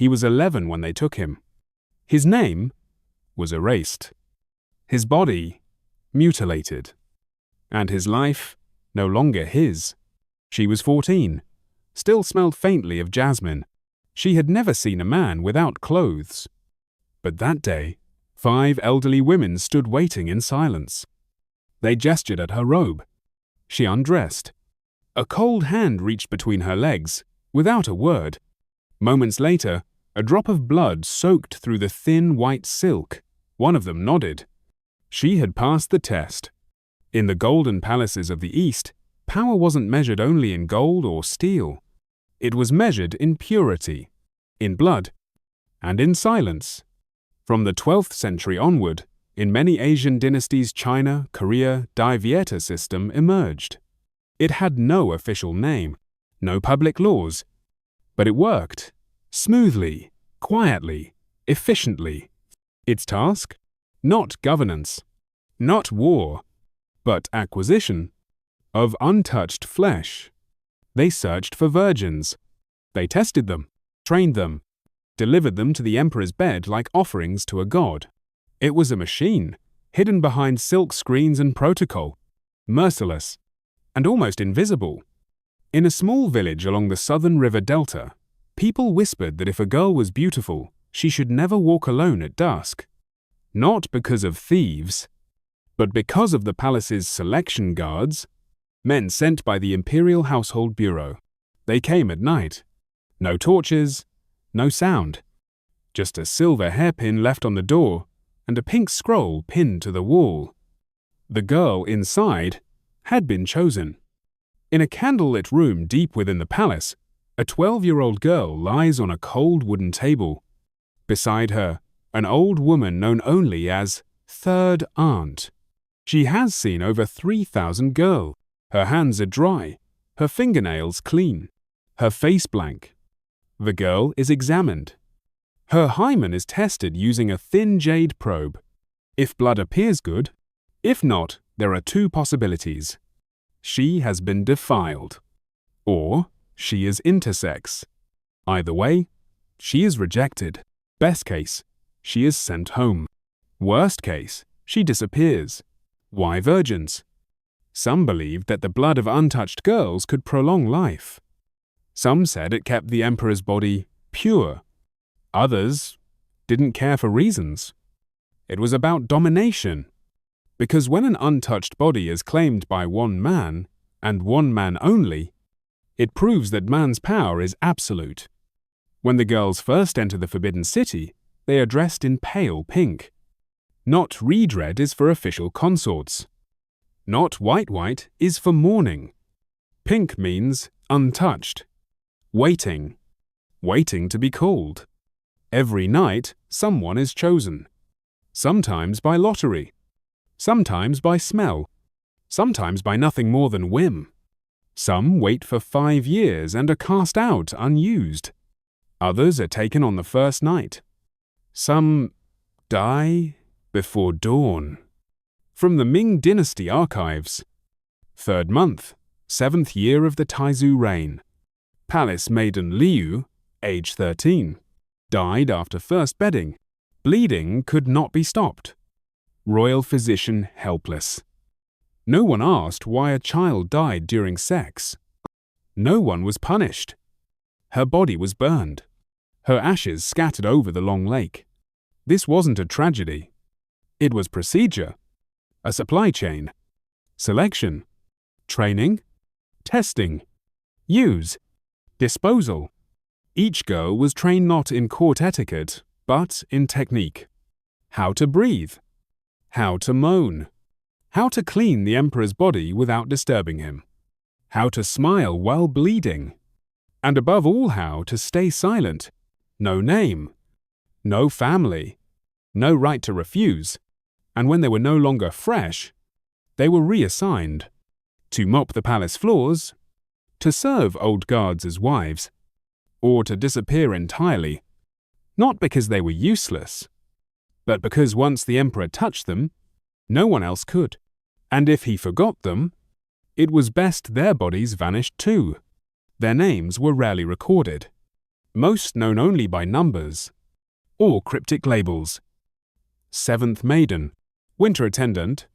He was 11 when they took him. His name was erased. His body mutilated. And his life no longer his. She was 14, still smelled faintly of jasmine. She had never seen a man without clothes. But that day, 5 elderly women stood waiting in silence. They gestured at her robe. She undressed. A cold hand reached between her legs, without a word. Moments later, a drop of blood soaked through the thin white silk. One of them nodded. She had passed the test. In the golden palaces of the East, power wasn't measured only in gold or steel. It was measured in purity, in blood, and in silence. From the 12th century onward, in many Asian dynasties, China, Korea, Dai Vieta system emerged. It had no official name, no public laws, but it worked smoothly, quietly, efficiently. Its task? Not governance, not war, but acquisition of untouched flesh. They searched for virgins. They tested them, trained them, delivered them to the emperor's bed like offerings to a god. It was a machine, hidden behind silk screens and protocol, merciless, and almost invisible. In a small village along the southern river delta, people whispered that if a girl was beautiful, she should never walk alone at dusk. Not because of thieves, but because of the palace's selection guards, men sent by the Imperial Household Bureau. They came at night. No torches, no sound. Just a silver hairpin left on the door and a pink scroll pinned to the wall. The girl inside had been chosen. In a candlelit room deep within the palace, a 12-year-old girl lies on a cold wooden table. Beside her, an old woman known only as Third Aunt. She has seen over 3,000 girls. Her hands are dry, her fingernails clean, her face blank. The girl is examined. Her hymen is tested using a thin jade probe. If blood appears good, if not, there are 2 possibilities. She has been defiled, or she is intersex. Either way, she is rejected. Best case, she is sent home. Worst case, she disappears. Why virgins? Some believed that the blood of untouched girls could prolong life. Some said it kept the emperor's body pure. Others didn't care for reasons. It was about domination. Because when an untouched body is claimed by one man, and one man only, it proves that man's power is absolute. When the girls first enter the Forbidden City, they are dressed in pale pink. Not reed red is for official consorts. Not white is for mourning. Pink means untouched. Waiting. Waiting to be called. Every night, someone is chosen. Sometimes by lottery. Sometimes by smell. Sometimes by nothing more than whim. Some wait for 5 years and are cast out unused. Others are taken on the first night. Some die before dawn. From the Ming Dynasty archives. 3rd month, 7th year of the Taizu reign. Palace maiden Liu, age 13, died after first bedding. Bleeding could not be stopped. Royal physician helpless. No one asked why a child died during sex. No one was punished. Her body was burned. Her ashes scattered over the long lake. This wasn't a tragedy. It was procedure. A supply chain. Selection. Training. Testing. Use. Disposal. Each girl was trained not in court etiquette, but in technique. How to breathe. How to moan. How to clean the emperor's body without disturbing him. How to smile while bleeding. And above all, how to stay silent. No name. No family. No right to refuse. And when they were no longer fresh, they were reassigned. To mop the palace floors, to serve old guards as wives, or to disappear entirely, not because they were useless, but because once the emperor touched them, no one else could. And if he forgot them, it was best their bodies vanished too. Their names were rarely recorded. most known only by numbers or cryptic labels. Seventh Maiden, Winter Attendant,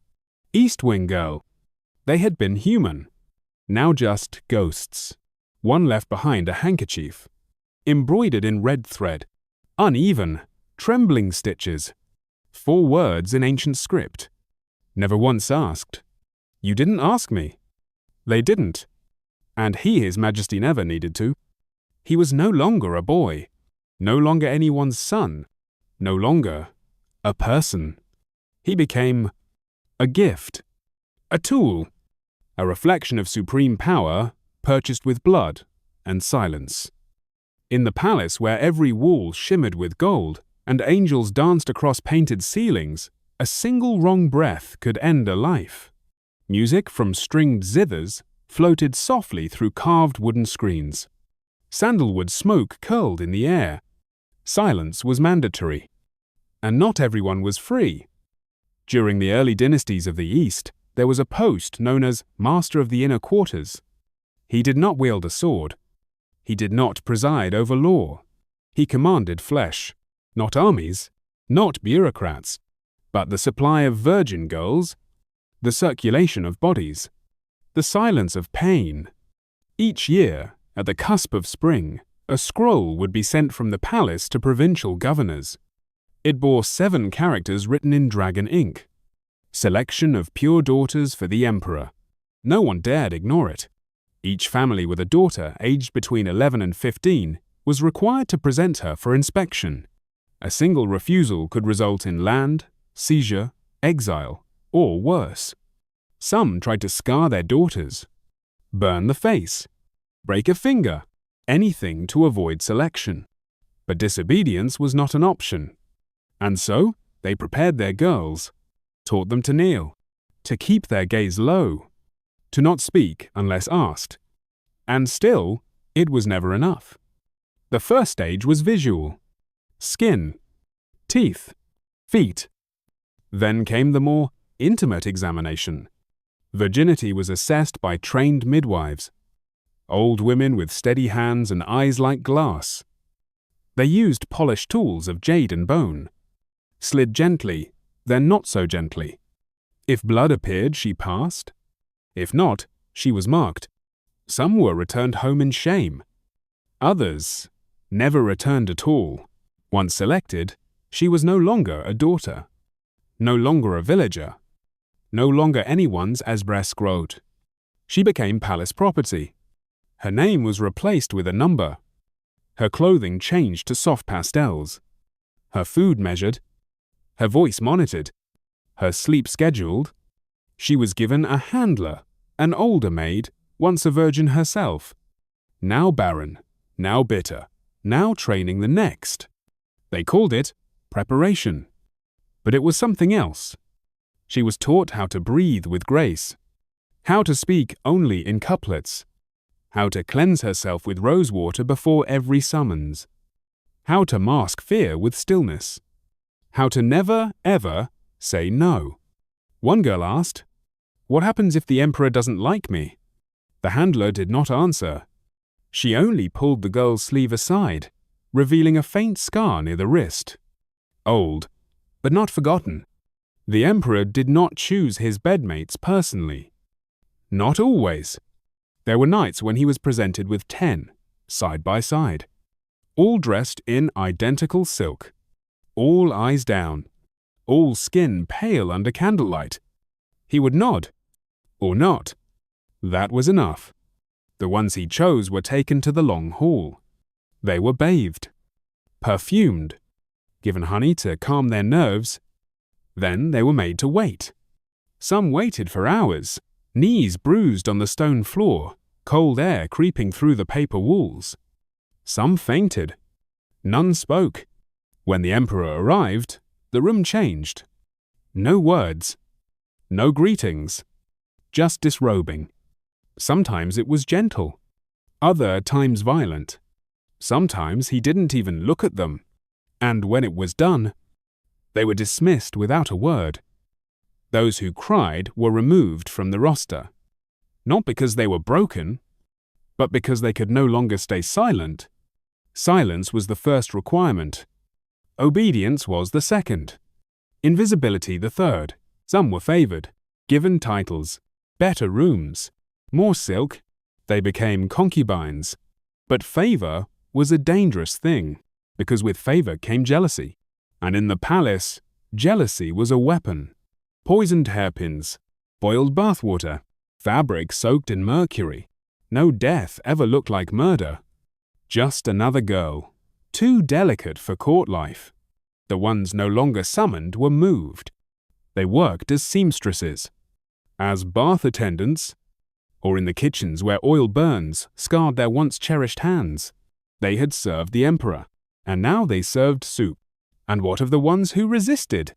East Wing Girl. They had been human, now just ghosts. One left behind a handkerchief, embroidered in red thread, uneven, trembling stitches, 4 words in ancient script. Never once asked, "You didn't ask me." They didn't, and His Majesty never needed to. He was no longer a boy, no longer anyone's son, no longer a person. He became a gift, a tool, a reflection of supreme power purchased with blood and silence. In the palace where every wall shimmered with gold and angels danced across painted ceilings, a single wrong breath could end a life. Music from stringed zithers floated softly through carved wooden screens. Sandalwood smoke curled in the air. Silence was mandatory. And not everyone was free. During the early dynasties of the East, there was a post known as Master of the Inner Quarters. He did not wield a sword. He did not preside over law. He commanded flesh, not armies, not bureaucrats, but the supply of virgin girls, the circulation of bodies, the silence of pain. Each year, at the cusp of spring, a scroll would be sent from the palace to provincial governors. It bore 7 characters written in dragon ink. Selection of pure daughters for the emperor. No one dared ignore it. Each family with a daughter aged between 11 and 15 was required to present her for inspection. A single refusal could result in land, seizure, exile, or worse. Some tried to scar their daughters, burn the face, break a finger, anything to avoid selection. But disobedience was not an option. And so, they prepared their girls, taught them to kneel, to keep their gaze low, to not speak unless asked. And still, it was never enough. The first stage was visual. Skin, teeth, feet. Then came the more intimate examination. Virginity was assessed by trained midwives, old women with steady hands and eyes like glass. They used polished tools of jade and bone, slid gently, then not so gently. If blood appeared, she passed. If not, she was marked. Some were returned home in shame. Others never returned at all. Once selected, she was no longer a daughter, no longer a villager, no longer anyone's esbresgrode. She became palace property. Her name was replaced with a number. Her clothing changed to soft pastels. Her food measured. Her voice monitored. Her sleep scheduled. She was given a handler, an older maid, once a virgin herself. Now barren, now bitter, now training the next. They called it preparation. But it was something else. She was taught how to breathe with grace, how to speak only in couplets, how to cleanse herself with rosewater before every summons, how to mask fear with stillness, how to never, ever say no. One girl asked, "What happens if the emperor doesn't like me?" The handler did not answer. She only pulled the girl's sleeve aside, revealing a faint scar near the wrist. Old, but not forgotten. The emperor did not choose his bedmates personally. Not always. There were nights when he was presented with 10, side by side, all dressed in identical silk, all eyes down, all skin pale under candlelight. He would nod, or not. That was enough. The ones he chose were taken to the long hall. They were bathed, perfumed, given honey to calm their nerves. Then they were made to wait. Some waited for hours, knees bruised on the stone floor, cold air creeping through the paper walls. Some fainted. None spoke. When the emperor arrived, the room changed. No words, no greetings, just disrobing. Sometimes it was gentle, other times violent. Sometimes he didn't even look at them, and when it was done, they were dismissed without a word. Those who cried were removed from the roster, not because they were broken, but because they could no longer stay silent. Silence was the first requirement. Obedience was the second. Invisibility the third. Some were favored, given titles, better rooms, more silk. They became concubines. But favor was a dangerous thing, because with favor came jealousy. And in the palace, jealousy was a weapon. Poisoned hairpins, boiled bathwater, fabric soaked in mercury. No death ever looked like murder. Just another girl, too delicate for court life. The ones no longer summoned were moved. They worked as seamstresses, as bath attendants, or in the kitchens where oil burns scarred their once cherished hands. They had served the emperor, and now they served soup. And what of the ones who resisted?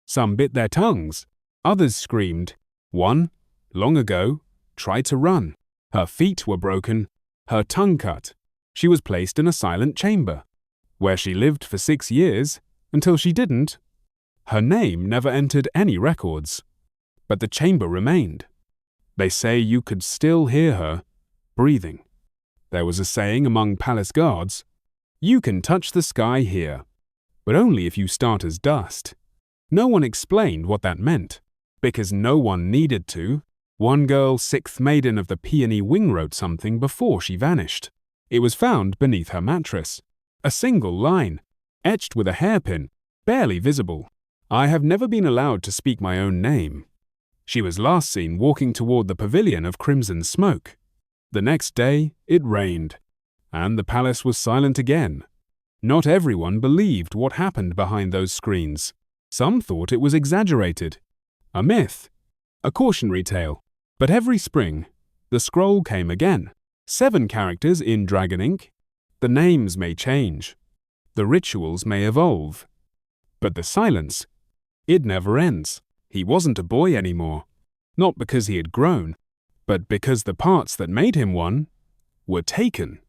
Some bit their tongues, others screamed. One, long ago, tried to run. Her feet were broken, her tongue cut. She was placed in a silent chamber, where she lived for 6 years, until she didn't. Her name never entered any records, but the chamber remained. They say you could still hear her, breathing. There was a saying among palace guards, "You can touch the sky here, but only if you start as dust." No one explained what that meant, because no one needed to. One girl, 6th maiden of the Peony Wing, wrote something before she vanished. It was found beneath her mattress. A single line, etched with a hairpin, barely visible. "I have never been allowed to speak my own name." She was last seen walking toward the pavilion of crimson smoke. The next day, it rained, and the palace was silent again. Not everyone believed what happened behind those screens. Some thought it was exaggerated, a myth, a cautionary tale. But every spring, the scroll came again. 7 characters in dragon ink. The names may change. The rituals may evolve. But the silence, it never ends. He wasn't a boy anymore. Not because he had grown, but because the parts that made him one were taken.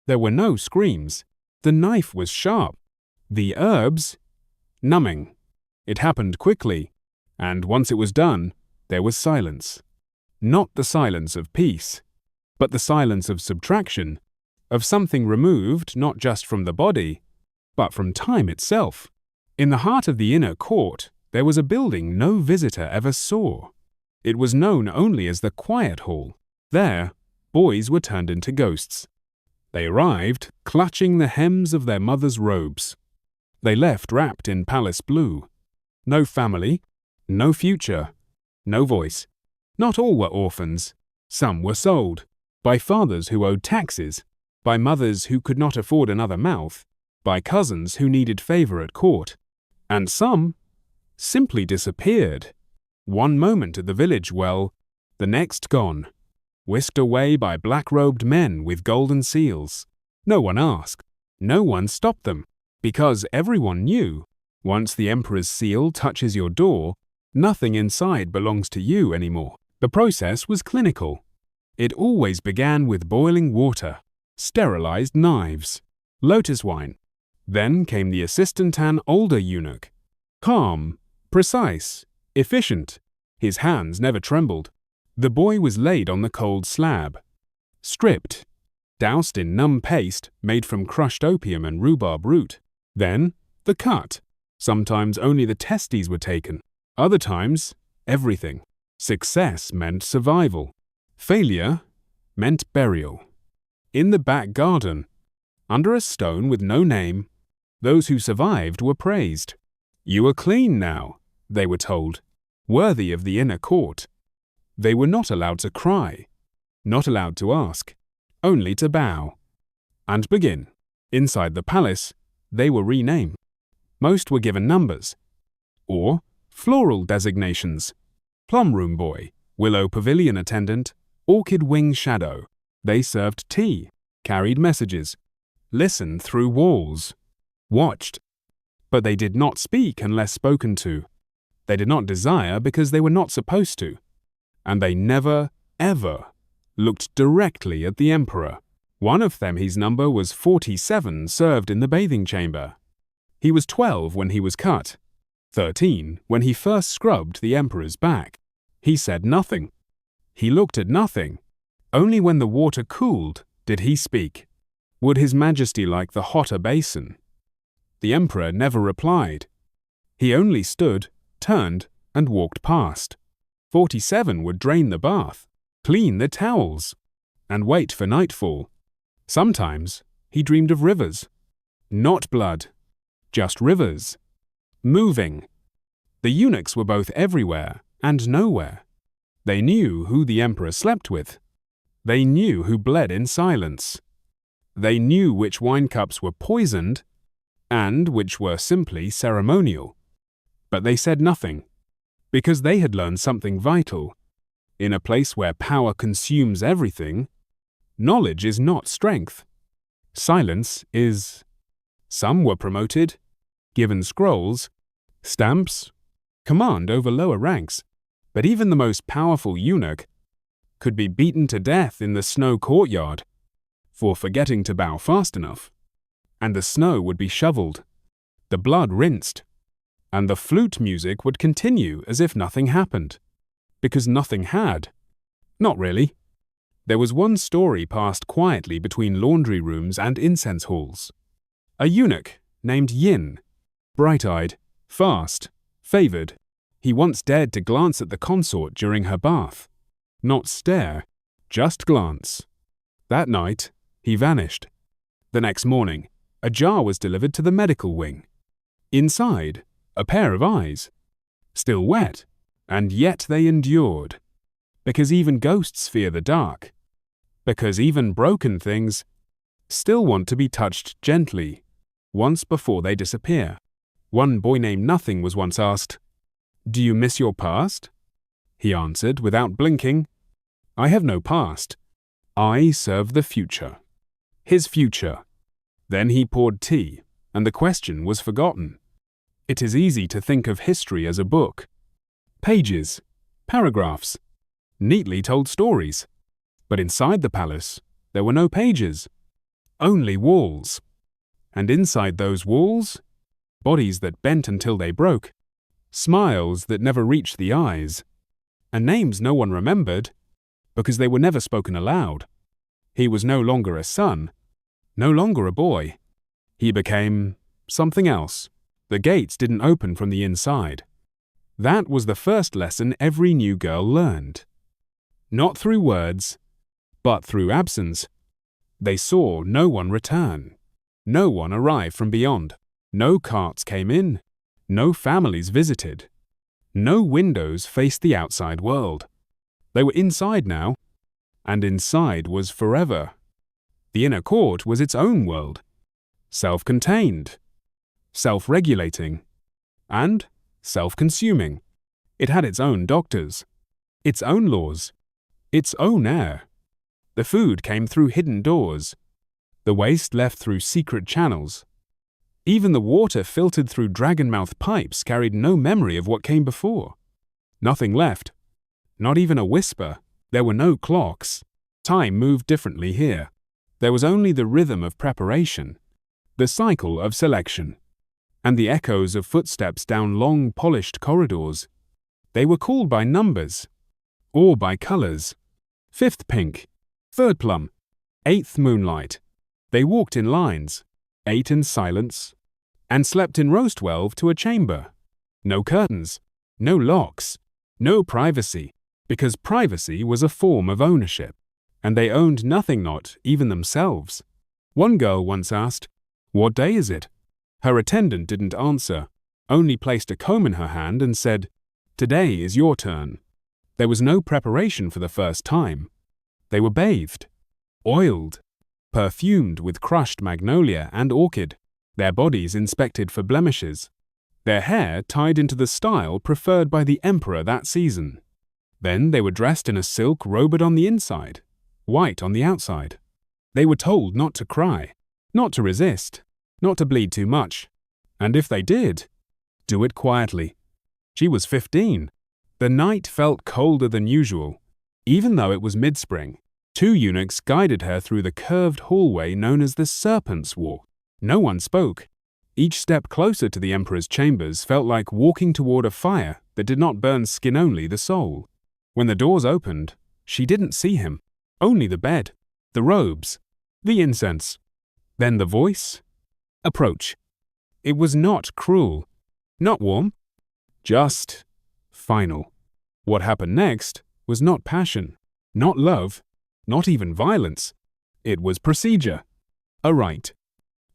There were no screams. The knife was sharp. The herbs, numbing. It happened quickly, and once it was done, there was silence. Not the silence of peace, but the silence of subtraction, of something removed not just from the body, but from time itself. In the heart of the inner court, there was a building no visitor ever saw. It was known only as the Quiet Hall. There, boys were turned into ghosts. They arrived, clutching the hems of their mothers' robes. They left wrapped in palace blue. No family, no future, no voice. Not all were orphans. Some were sold, by fathers who owed taxes, by mothers who could not afford another mouth, by cousins who needed favor at court. And some simply disappeared. One moment at the village well, the next gone, whisked away by black-robed men with golden seals. No one asked, no one stopped them, because everyone knew, once the emperor's seal touches your door, nothing inside belongs to you anymore. The process was clinical. It always began with boiling water, sterilized knives, lotus wine. Then came the assistant, an older eunuch. Calm, precise, efficient. His hands never trembled. The boy was laid on the cold slab, stripped, doused in numb paste made from crushed opium and rhubarb root. Then, the cut. Sometimes only the testes were taken. Other times, everything. Success meant survival. Failure meant burial. In the back garden, under a stone with no name, those who survived were praised. "You are clean now," they were told, worthy of the inner court. They were not allowed to cry, not allowed to ask, only to bow and begin. Inside the palace, they were renamed. Most were given numbers, or floral designations. Plum room boy, willow pavilion attendant, orchid wing shadow. They served tea, carried messages, listened through walls, watched. But they did not speak unless spoken to. They did not desire because they were not supposed to. And they never, ever looked directly at the emperor. One of them, his number was 47, served in the bathing chamber. He was 12 when he was cut, 13 when he first scrubbed the emperor's back. He said nothing. He looked at nothing. Only when the water cooled did he speak. Would His Majesty like the hotter basin? The emperor never replied. He only stood, turned, and walked past. 47 would drain the bath, clean the towels, and wait for nightfall. Sometimes he dreamed of rivers. Not blood, just rivers. Moving. The eunuchs were both everywhere and nowhere. They knew who the emperor slept with. They knew who bled in silence. They knew which wine cups were poisoned and which were simply ceremonial. But they said nothing, because they had learned something vital. In a place where power consumes everything, knowledge is not strength. Silence is. Some were promoted, given scrolls, stamps, command over lower ranks, but even the most powerful eunuch could be beaten to death in the snow courtyard for forgetting to bow fast enough, and the snow would be shoveled, the blood rinsed, and the flute music would continue as if nothing happened, because nothing had. Not really. There was one story passed quietly between laundry rooms and incense halls. A eunuch named Yin, bright-eyed, fast, favored. He once dared to glance at the consort during her bath. Not stare, just glance. That night, he vanished. The next morning, a jar was delivered to the medical wing. Inside, a pair of eyes. Still wet, and yet they endured. Because even ghosts fear the dark. Because even broken things still want to be touched gently, once before they disappear. One boy named Nothing was once asked, "Do you miss your past?" He answered without blinking, "I have no past. I serve the future." His future. Then he poured tea, and the question was forgotten. It is easy to think of history as a book. Pages, paragraphs, neatly told stories. But inside the palace, there were no pages, only walls. And inside those walls, bodies that bent until they broke, smiles that never reached the eyes, and names no one remembered because they were never spoken aloud. He was no longer a son, no longer a boy. He became something else. The gates didn't open from the inside. That was the first lesson every new girl learned. Not through words, but through absence. They saw no one return. No one arrive from beyond. No carts came in. No families visited. No windows faced the outside world. They were inside now, and inside was forever. The inner court was its own world, self-contained, self-regulating, and self-consuming. It had its own doctors, its own laws, its own air. The food came through hidden doors, the waste left through secret channels. Even the water filtered through dragon-mouth pipes carried no memory of what came before. Nothing left, not even a whisper. There were no clocks. Time moved differently here. There was only the rhythm of preparation, the cycle of selection, and the echoes of footsteps down long, polished corridors. They were called by numbers, or by colors. 5th pink, 3rd plum, 8th moonlight. They walked in lines, ate in silence, and slept in row 12 to a chamber. No curtains, no locks, no privacy, because privacy was a form of ownership, and they owned nothing, not even themselves. One girl once asked, "What day is it?" Her attendant didn't answer, only placed a comb in her hand and said, "Today is your turn." There was no preparation for the first time. They were bathed, oiled, perfumed with crushed magnolia and orchid, their bodies inspected for blemishes, their hair tied into the style preferred by the emperor that season. Then they were dressed in a silk robed on the inside, white on the outside. They were told not to cry, not to resist, not to bleed too much, and if they did, do it quietly. She was 15. The night felt colder than usual. Even though it was mid-spring, 2 eunuchs guided her through the curved hallway known as the Serpent's Walk. No one spoke. Each step closer to the emperor's chambers felt like walking toward a fire that did not burn skin only the soul. When the doors opened, she didn't see him. Only the bed, the robes, the incense. Then the voice? Approach. It was not cruel, not warm, just final. What happened next was not passion, not love, not even violence. It was procedure, a rite,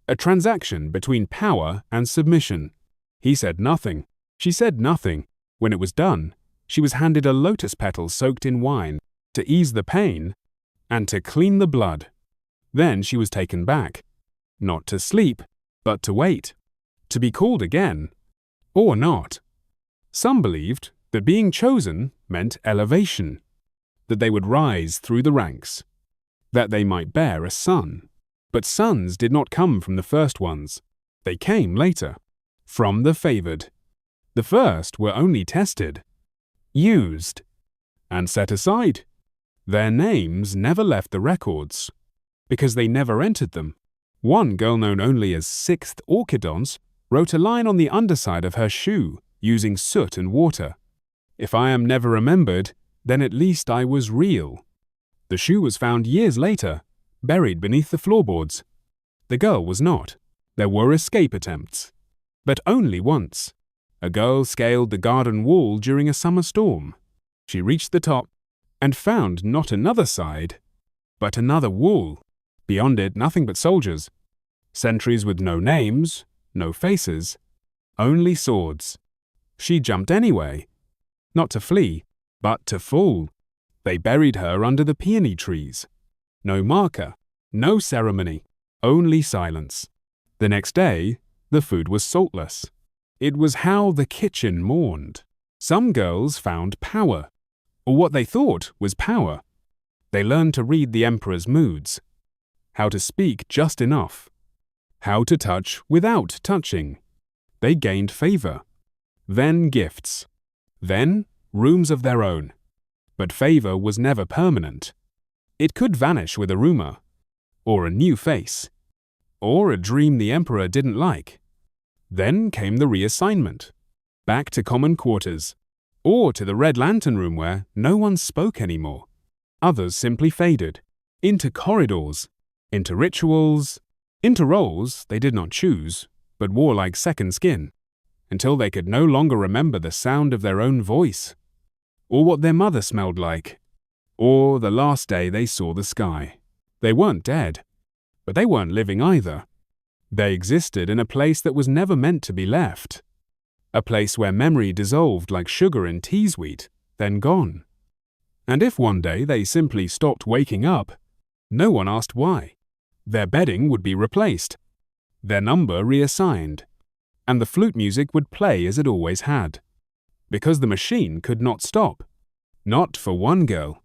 a transaction between power and submission. He said nothing. She said nothing. When it was done, she was handed a lotus petal soaked in wine to ease the pain and to clean the blood. Then she was taken back, not to sleep, but to wait, to be called again, or not. Some believed that being chosen meant elevation, that they would rise through the ranks, that they might bear a son. But sons did not come from the first ones. They came later, from the favored. The first were only tested, used, and set aside. Their names never left the records, because they never entered them. One girl known only as Sixth Orchidons wrote a line on the underside of her shoe using soot and water. If I am never remembered, then at least I was real. The shoe was found years later, buried beneath the floorboards. The girl was not. There were escape attempts, but only once. A girl scaled the garden wall during a summer storm. She reached the top and found not another side, but another wall. Beyond it, nothing but soldiers. Sentries with no names, no faces, only swords. She jumped anyway, not to flee, but to fall. They buried her under the peony trees. No marker, no ceremony, only silence. The next day, the food was saltless. It was how the kitchen mourned. Some girls found power, or what they thought was power. They learned to read the emperor's moods, how to speak just enough, how to touch without touching. They gained favor, then gifts, then rooms of their own. But favor was never permanent. It could vanish with a rumor, or a new face, or a dream the emperor didn't like. Then came the reassignment, back to common quarters, or to the Red Lantern room where no one spoke anymore. Others simply faded, into corridors, into rituals, into roles they did not choose, but wore like second skin, until they could no longer remember the sound of their own voice, or what their mother smelled like, or the last day they saw the sky. They weren't dead, but they weren't living either. They existed in a place that was never meant to be left, a place where memory dissolved like sugar in teasweet, then gone. And if one day they simply stopped waking up, no one asked why. Their bedding would be replaced, their number reassigned, and the flute music would play as it always had. Because the machine could not stop. Not for one girl.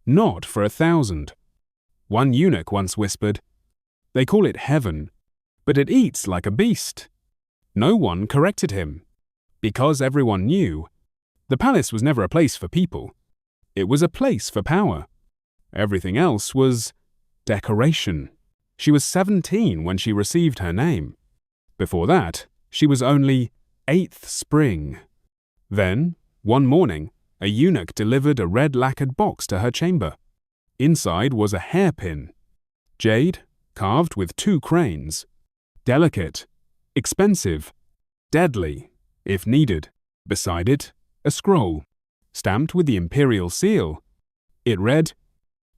Not for 1,000. One eunuch once whispered, "They call it heaven, but it eats like a beast." No one corrected him. Because everyone knew, the palace was never a place for people. It was a place for power. Everything else was decoration. She was 17 when she received her name. Before that, she was only 8th spring. Then, one morning, a eunuch delivered a red lacquered box to her chamber. Inside was a hairpin, jade, carved with 2 cranes. Delicate, expensive, deadly, if needed. Beside it, a scroll, stamped with the imperial seal. It read,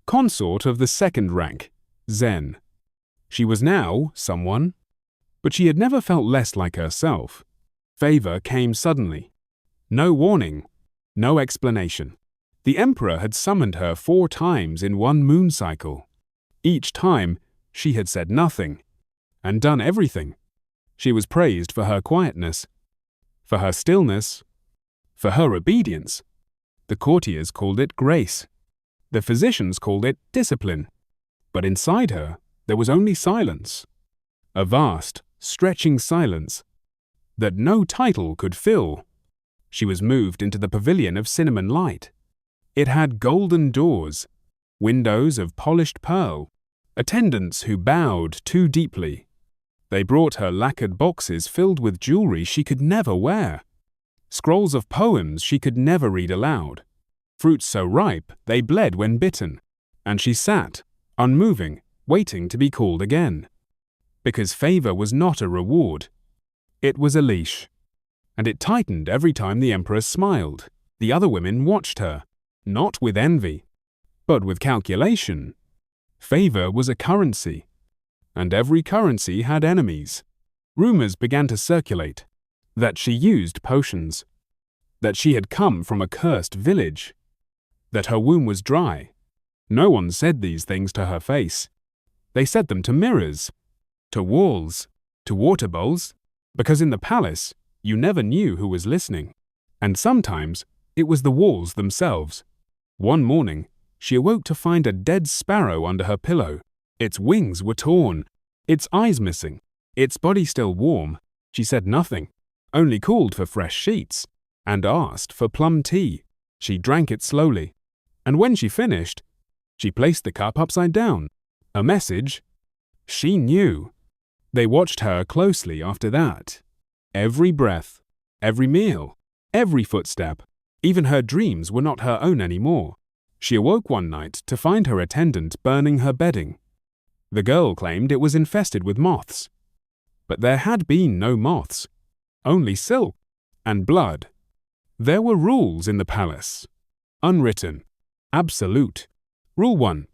"Consort of the 2nd rank, Zen." She was now someone, but she had never felt less like herself. Favor came suddenly. No warning, no explanation. The emperor had summoned her 4 times in one moon cycle. Each time, she had said nothing, and done everything. She was praised for her quietness, for her stillness, for her obedience. The courtiers called it grace. The physicians called it discipline. But inside her, there was only silence. A vast, stretching silence that no title could fill. She was moved into the pavilion of cinnamon light. It had golden doors, windows of polished pearl, attendants who bowed too deeply. They brought her lacquered boxes filled with jewelry she could never wear, scrolls of poems she could never read aloud, fruits so ripe they bled when bitten, and she sat, unmoving, waiting to be called again. because favor was not a reward. It was a leash, and it tightened every time the emperor smiled. The other women watched her, not with envy, but with calculation. Favor was a currency, and every currency had enemies. Rumors began to circulate that she used potions, that she had come from a cursed village, that her womb was dry. No one said these things to her face. They said them to mirrors, to walls, to water bowls, because in the palace you never knew who was listening. And sometimes it was the walls themselves. One morning, she awoke to find a dead sparrow under her pillow. Its wings were torn, its eyes missing, its body still warm. She said nothing, only called for fresh sheets, and asked for plum tea. She drank it slowly, and when she finished, she placed the cup upside down. A message? She knew. They watched her closely after that. Every breath, every meal, every footstep, even her dreams were not her own anymore. She awoke one night to find her attendant burning her bedding. The girl claimed it was infested with moths. But there had been no moths, only silk and blood. There were rules in the palace. Unwritten, absolute. Rule 1.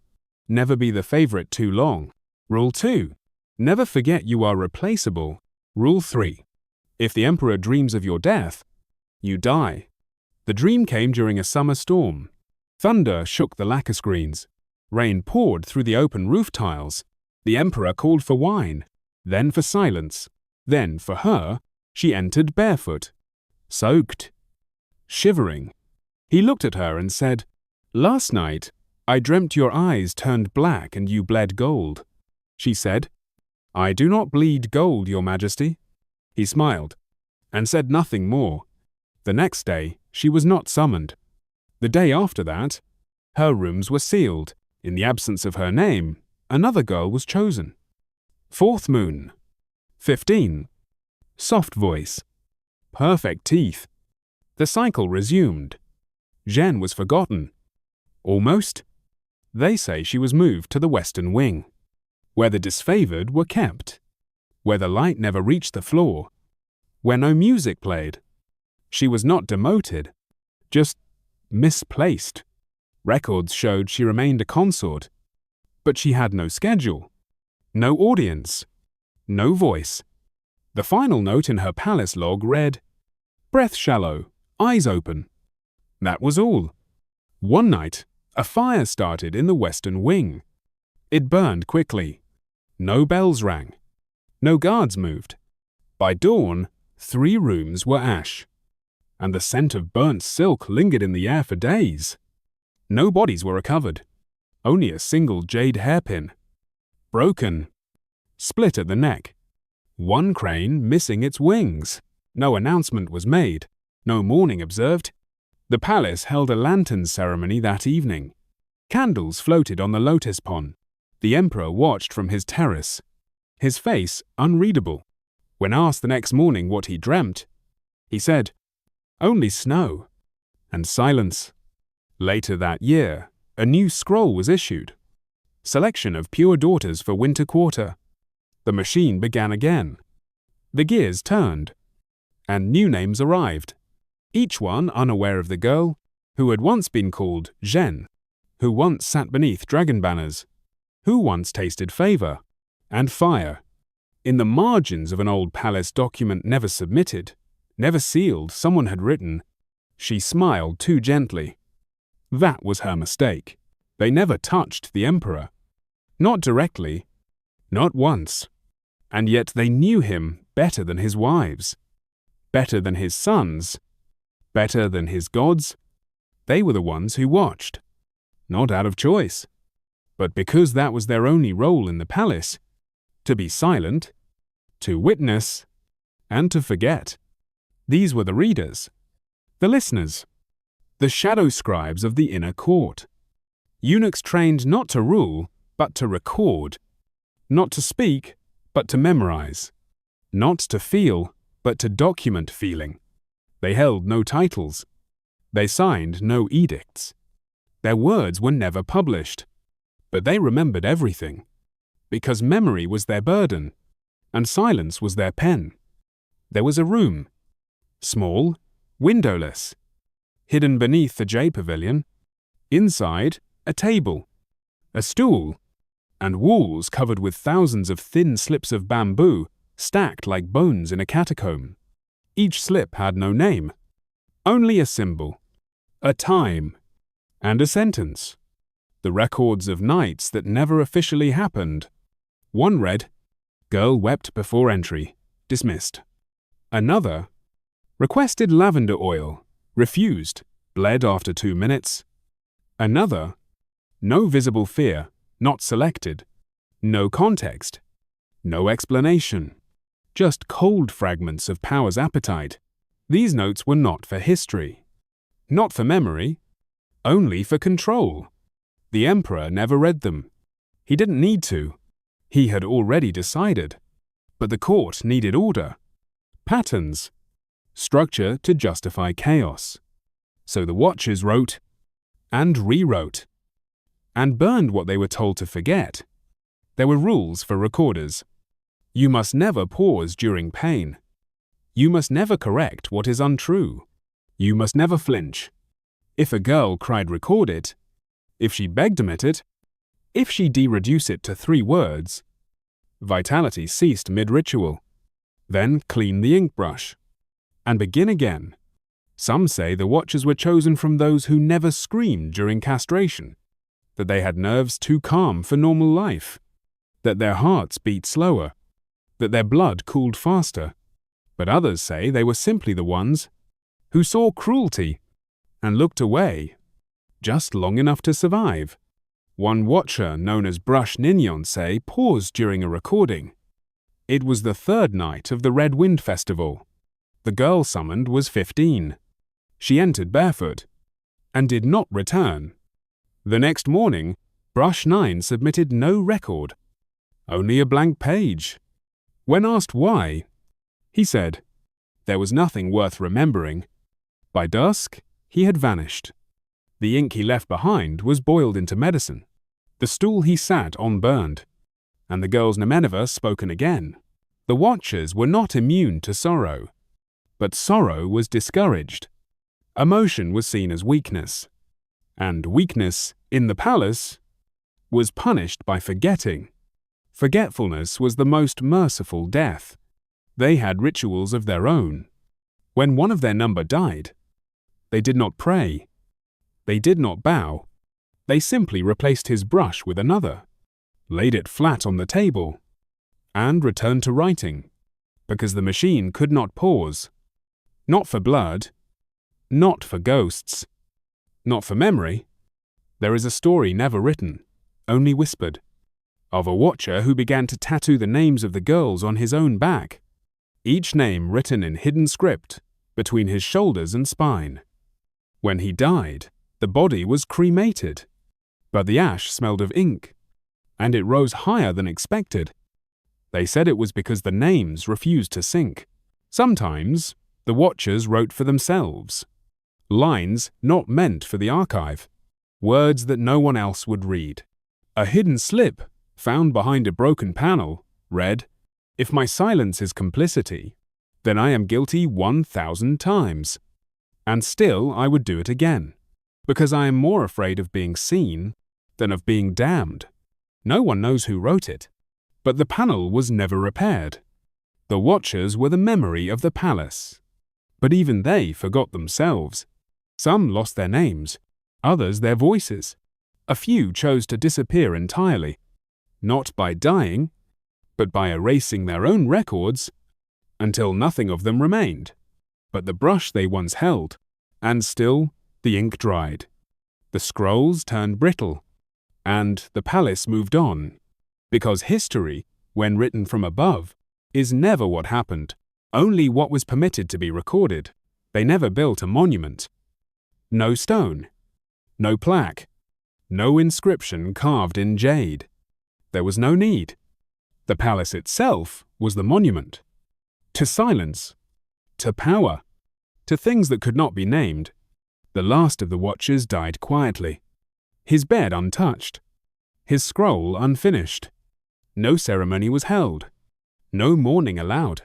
Never be the favorite too long. Rule 2. Never forget you are replaceable. Rule 3. If the emperor dreams of your death, you die. The dream came during a summer storm. Thunder shook the lacquer screens. Rain poured through the open roof tiles. The emperor called for wine, then for silence. Then, for her, she entered barefoot, soaked, shivering. He looked at her and said, "Last night, I dreamt your eyes turned black and you bled gold." She said, "I do not bleed gold, your majesty." He smiled and said nothing more. The next day, she was not summoned. The day after that, her rooms were sealed. In the absence of her name, another girl was chosen. Fourth moon. 15. Soft voice. Perfect teeth. The cycle resumed. Zhen was forgotten. Almost. They say she was moved to the western wing, where the disfavored were kept, where the light never reached the floor, where no music played. She was not demoted, just misplaced. Records showed she remained a consort, but she had no schedule, no audience, no voice. The final note in her palace log read, "Breath shallow, eyes open." That was all. One night, a fire started in the western wing. It burned quickly. No bells rang. No guards moved. By dawn, 3 rooms were ash, and the scent of burnt silk lingered in the air for days. No bodies were recovered. Only a single jade hairpin. Broken. Split at the neck. One crane missing its wings. No announcement was made. No mourning observed. The palace held a lantern ceremony that evening. Candles floated on the lotus pond. The emperor watched from his terrace, his face unreadable. When asked the next morning what he dreamt, he said, "Only snow," and silence. Later that year, a new scroll was issued. Selection of pure daughters for winter quarter. The machine began again. The gears turned, and new names arrived. Each one unaware of the girl who had once been called Zhen, who once sat beneath dragon banners, who once tasted favor and fire. In the margins of an old palace document never submitted, never sealed, someone had written, "She smiled too gently." That was her mistake. They never touched the emperor. Not directly, not once. And yet they knew him better than his wives, better than his sons, better than his gods. They were the ones who watched, not out of choice, but because that was their only role in the palace, to be silent, to witness, and to forget. These were the readers, the listeners, the shadow scribes of the inner court. Eunuchs trained not to rule, but to record, not to speak, but to memorize, not to feel, but to document feeling. They held no titles. They signed no edicts. Their words were never published. But they remembered everything, because memory was their burden. and silence was their pen. There was a room, small, windowless, hidden beneath the J Pavilion. Inside, a table, a stool, and walls covered with thousands of thin slips of bamboo stacked like bones in a catacomb. Each slip had no name, only a symbol, a time, and a sentence. The records of nights that never officially happened. One read, "Girl wept before entry, dismissed." Another, "Requested lavender oil, refused, bled after 2 minutes." Another, "No visible fear, not selected." No context, no explanation, just cold fragments of Power's appetite. These notes were not for history, not for memory, only for control. The Emperor never read them. He didn't need to. He had already decided. But the court needed order, patterns, structure to justify chaos. So the Watchers wrote and rewrote and burned what they were told to forget. There were rules for recorders. You must never pause during pain. You must never correct what is untrue. You must never flinch. If a girl cried, record it. If she begged, omit it. If she de-reduce it to 3 words, vitality ceased mid-ritual. Then clean the ink brush and begin again. Some say the Watchers were chosen from those who never screamed during castration, that they had nerves too calm for normal life, that their hearts beat slower, that their blood cooled faster. But others say they were simply the ones who saw cruelty and looked away just long enough to survive. One Watcher, known as Brush Ninyonse, paused during a recording. It was the 3rd night of the Red Wind Festival. The girl summoned was 15. She entered barefoot and did not return. The next morning, Brush 9 submitted no record, only a blank page. When asked why, he said, there was nothing worth remembering. By dusk, he had vanished. The ink he left behind was boiled into medicine. The stool he sat on burned, and the girl's Nemeneva spoken again. The Watchers were not immune to sorrow, but sorrow was discouraged. Emotion was seen as weakness, and weakness, in the palace, was punished by forgetting. Forgetfulness was the most merciful death. They had rituals of their own. When one of their number died, they did not pray. They did not bow. They simply replaced his brush with another, laid it flat on the table, and returned to writing, because the machine could not pause. Not for blood, not for ghosts, not for memory. There is a story never written, only whispered, of a Watcher who began to tattoo the names of the girls on his own back, each name written in hidden script between his shoulders and spine. When he died, the body was cremated, but the ash smelled of ink, and it rose higher than expected. They said it was because the names refused to sync. Sometimes, the Watchers wrote for themselves, lines not meant for the archive, words that no one else would read. A hidden slip, found behind a broken panel, read, "If my silence is complicity, then I am guilty 1,000 times. And still I would do it again, because I am more afraid of being seen than of being damned." No one knows who wrote it, but the panel was never repaired. The Watchers were the memory of the palace, but even they forgot themselves. Some lost their names, others their voices. A few chose to disappear entirely, not by dying, but by erasing their own records until nothing of them remained but the brush they once held, and still the ink dried. The scrolls turned brittle, and the palace moved on, because history, when written from above, is never what happened, only what was permitted to be recorded. They never built a monument. No stone, no plaque, no inscription carved in jade. There was no need. The palace itself was the monument. To silence, to power, to things that could not be named. The last of the Watchers died quietly, his bed untouched, his scroll unfinished. No ceremony was held, No mourning allowed.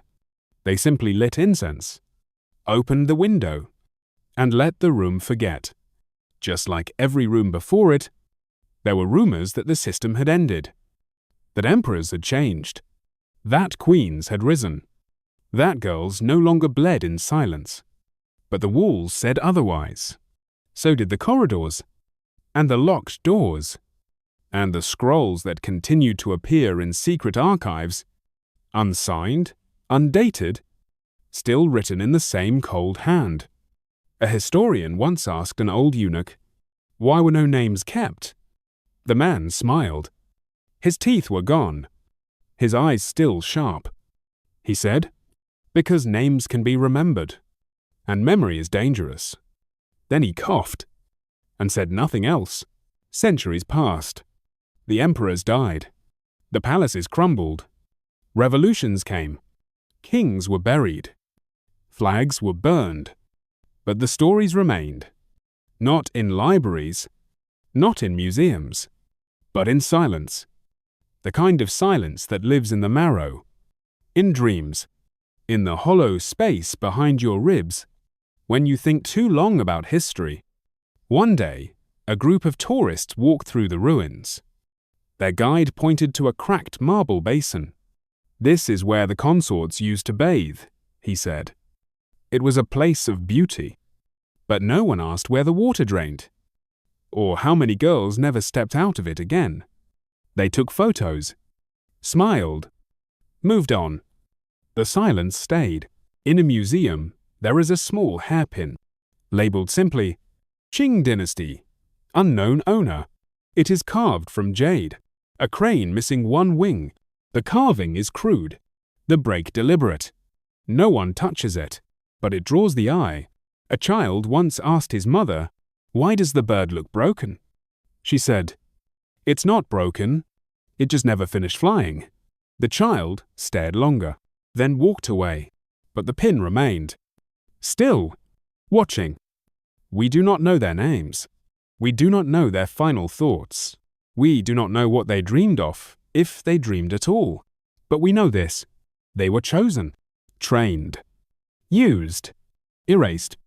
They simply lit incense, opened the window, and let the room forget. Just like every room before it, there were rumors that the system had ended, that emperors had changed, that queens had risen, that girls no longer bled in silence. But the walls said otherwise. So did the corridors, and the locked doors, and the scrolls that continued to appear in secret archives, unsigned, undated, still written in the same cold hand. A historian once asked an old eunuch, "Why were no names kept?" The man smiled. His teeth were gone, his eyes still sharp. He said, "Because names can be remembered, and memory is dangerous." Then he coughed and said nothing else. Centuries passed. The emperors died. The palaces crumbled. Revolutions came. Kings were buried. Flags were burned. But the stories remained. Not in libraries, not in museums, but in silence. The kind of silence that lives in the marrow, in dreams, in the hollow space behind your ribs, when you think too long about history. One day, a group of tourists walked through the ruins. Their guide pointed to a cracked marble basin. "This is where the consorts used to bathe," he said. It was a place of beauty. But no one asked where the water drained, or how many girls never stepped out of it again. They took photos, smiled, moved on. The silence stayed. In a museum, there is a small hairpin, labeled simply, Qing Dynasty, unknown owner. It is carved from jade, a crane missing one wing. The carving is crude, the break deliberate. No one touches it, but it draws the eye. A child once asked his mother, "Why does the bird look broken?" She said, "It's not broken, it just never finished flying." The child stared longer, then walked away, but the pin remained. Still, watching. We do not know their names. We do not know their final thoughts. We do not know what they dreamed of, if they dreamed at all. But we know this: they were chosen, trained, used, erased,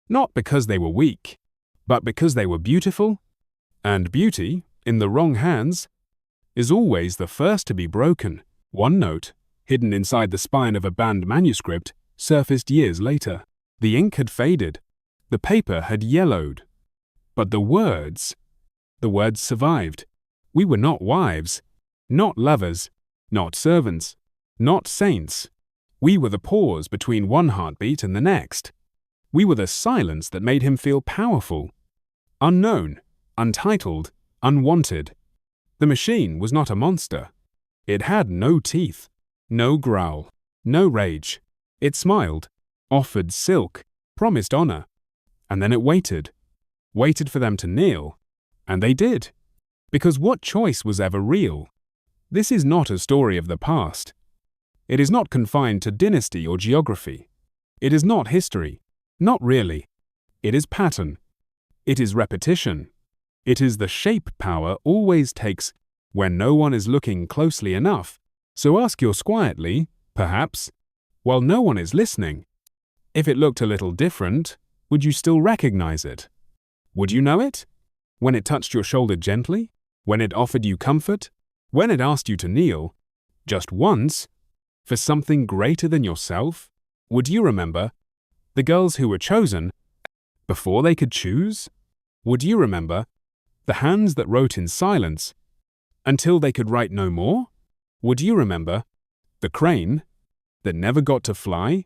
not because they were weak, but because they were beautiful. And beauty, in the wrong hands, is always the first to be broken. One note, hidden inside the spine of a banned manuscript, surfaced years later. The ink had faded, the paper had yellowed, but the words survived. We were not wives, not lovers, not servants, not saints. We were the pause between one heartbeat and the next. We were the silence that made him feel powerful, unknown, untitled, unwanted. The machine was not a monster. It had no teeth, no growl, no rage. It smiled, offered silk, promised honor, and then it waited for them to kneel. And they did. Because what choice was ever real? This is not a story of the past. It is not confined to dynasty or geography. It is not history. Not really. It is pattern. It is repetition. It is the shape power always takes when no one is looking closely enough. So ask yours quietly, perhaps, while no one is listening. If it looked a little different, would you still recognize it? Would you know it? When it touched your shoulder gently? When it offered you comfort? When it asked you to kneel, just once, for something greater than yourself? Would you remember the girls who were chosen before they could choose? Would you remember the hands that wrote in silence until they could write no more? Would you remember the crane that never got to fly